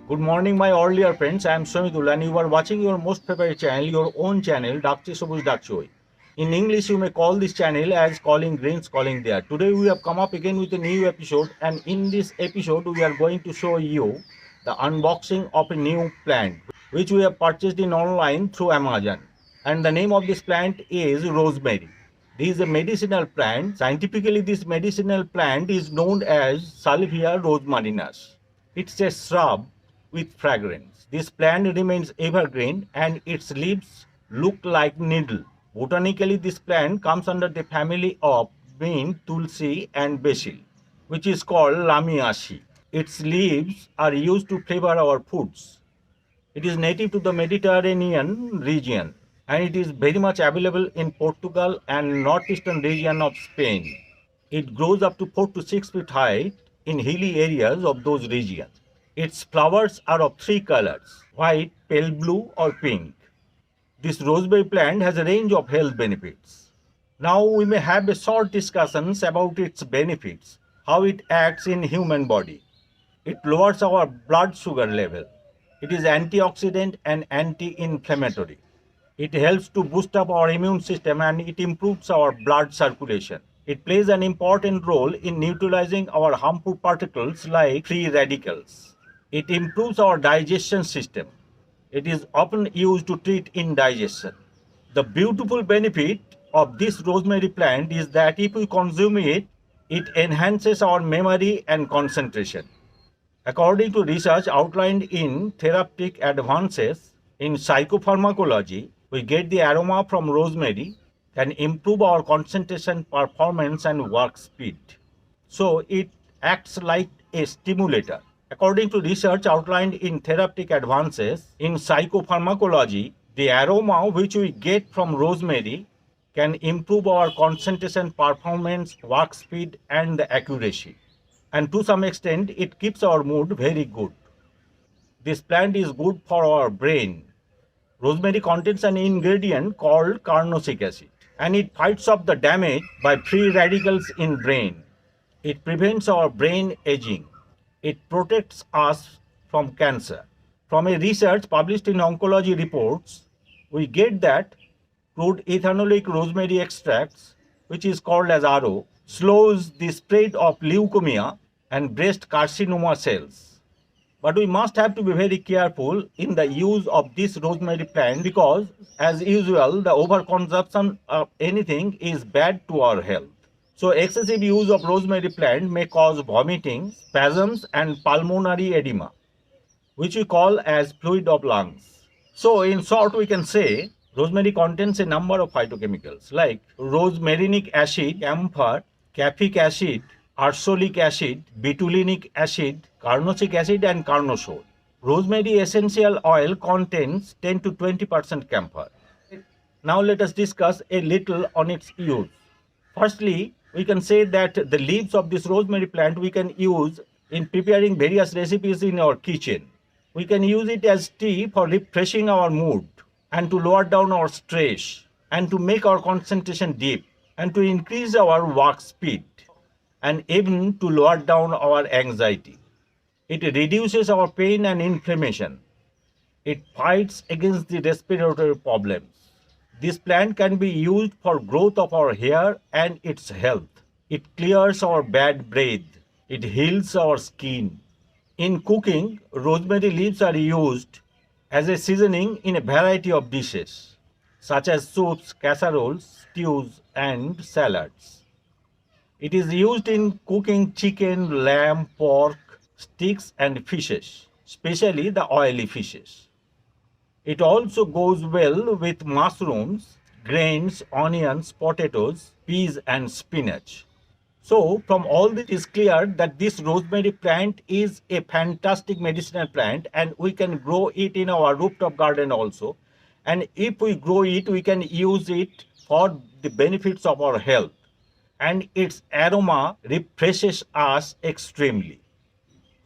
Good morning, my all dear friends. I am Samidul, and you are watching your most favorite channel, your own channel, Dakchhe Sobuj Dakchhe. In English, you may call this channel as Calling Greens, Calling There. Today, we have come up again with a new episode, and in this episode, we are going to show you the unboxing of a new plant, which we have purchased in online through Amazon. And the name of this plant is rosemary. This is a medicinal plant. Scientifically, this medicinal plant is known as Salvia rosmarinus. It's a shrub with fragrance. This plant remains evergreen and its leaves look like needle. Botanically, this plant comes under the family of mint, tulsi and basil, which is called lamiaceae. Its leaves are used to flavor our foods. It is native to the Mediterranean region and it is very much available in Portugal and northeastern region of Spain. It grows up to 4 to 6 feet high in hilly areas of those regions. Its flowers are of three colors: white, pale blue, or pink. This rosemary plant has a range of health benefits. Now we may have a short discussions about its benefits, how it acts in human body. It lowers our blood sugar level. It is antioxidant and anti-inflammatory. It helps to boost up our immune system and it improves our blood circulation. It plays an important role in neutralizing our harmful particles like free radicals. It improves our digestion system. It is often used to treat indigestion. The beautiful benefit of this rosemary plant is that if we consume it, it enhances our memory and concentration. According to research outlined in Therapeutic Advances in Psychopharmacology, we get the aroma from rosemary can improve our concentration, performance, and work speed. So it acts like a stimulator. According to research outlined in Therapeutic Advances in Psychopharmacology, the aroma which we get from rosemary can improve our concentration, performance, work speed, and accuracy. And to some extent, it keeps our mood very good. This plant is good for our brain. Rosemary contains an ingredient called carnosic acid, and it fights off the damage by free radicals in brain. It prevents our brain aging. It protects us from cancer. From a research published in Oncology Reports, we get that crude ethanolic rosemary extracts, which is called as RO, slows the spread of leukemia and breast carcinoma cells. But we must have to be very careful in the use of this rosemary plant because, as usual, the overconsumption of anything is bad to our health. So, excessive use of rosemary plant may cause vomiting, spasms, and pulmonary edema, which we call as fluid of lungs. So, in short, we can say rosemary contains a number of phytochemicals like rosmarinic acid, camphor, caffeic acid, ursolic acid, betulinic acid, carnosic acid, and carnosol. Rosemary essential oil contains 10 to 20% camphor. Now let us discuss a little on its use. Firstly, we can say that the leaves of this rosemary plant we can use in preparing various recipes in our kitchen. We can use it as tea for refreshing our mood and to lower down our stress and to make our concentration deep and to increase our work speed and even to lower down our anxiety. It reduces our pain and inflammation. It fights against the respiratory problems. This plant can be used for growth of our hair and its health. It clears our bad breath. It heals our skin. In cooking, rosemary leaves are used as a seasoning in a variety of dishes, such as soups, casseroles, stews, and salads. It is used in cooking chicken, lamb, pork, steaks, and fishes, especially the oily fishes. It also goes well with mushrooms, grains, onions, potatoes, peas, and spinach. So, from all this is clear that this rosemary plant is a fantastic medicinal plant and we can grow it in our rooftop garden also. And if we grow it, we can use it for the benefits of our health. And its aroma refreshes us extremely.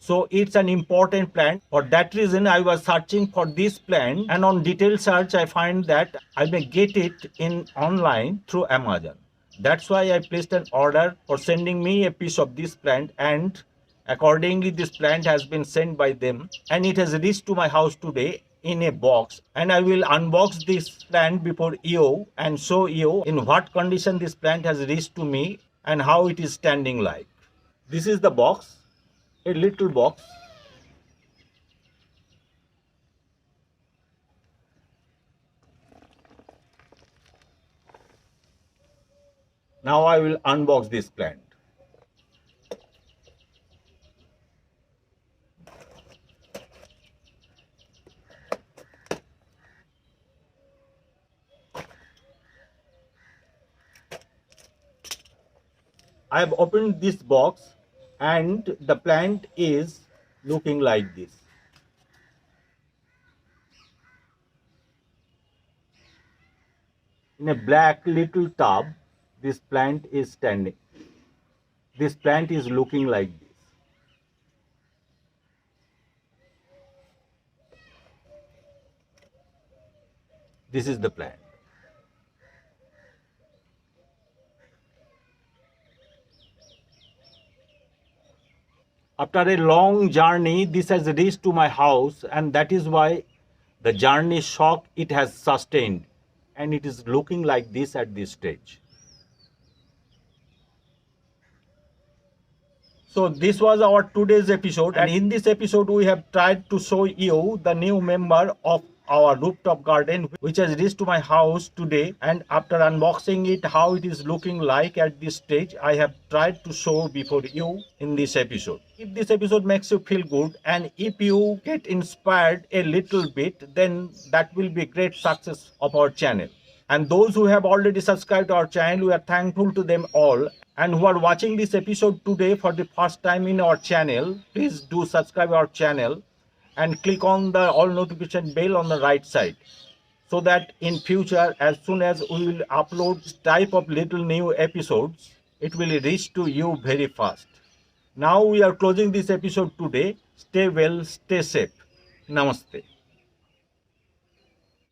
So it's an important plant. For that reason, I was searching for this plant, and on detailed search, I find that I may get it in online through Amazon. That's why I placed an order for sending me a piece of this plant, and Accordingly, this plant has been sent by them and it has reached to my house today in a box, and I will unbox this plant before you and show you in what condition this plant has reached to me and how it is standing like. This is the box, a little box. Now I will unbox this plant. I have opened this box and the plant is looking like this. In a black little tub, this plant is standing. This plant is looking like this. This is the plant. After a long journey, this has reached to my house, and that is why the journey shock it has sustained, and it is looking like this at this stage. So this was our today's episode, and in this episode we have tried to show you the new member of our rooftop garden which has reached to my house today, and after unboxing it how it is looking like at this stage, I have tried to show before you in this episode. If this episode makes you feel good and if you get inspired a little bit, then that will be a great success of our channel. And those who have already subscribed to our channel, we are thankful to them all. And who are watching this episode today for the first time in our channel, please do subscribe our channel and click on the all notification bell on the right side, so that in future, as soon as we will upload this type of little new episodes, it will reach to you very fast. Now we are closing this episode today. Stay well, stay safe. Namaste.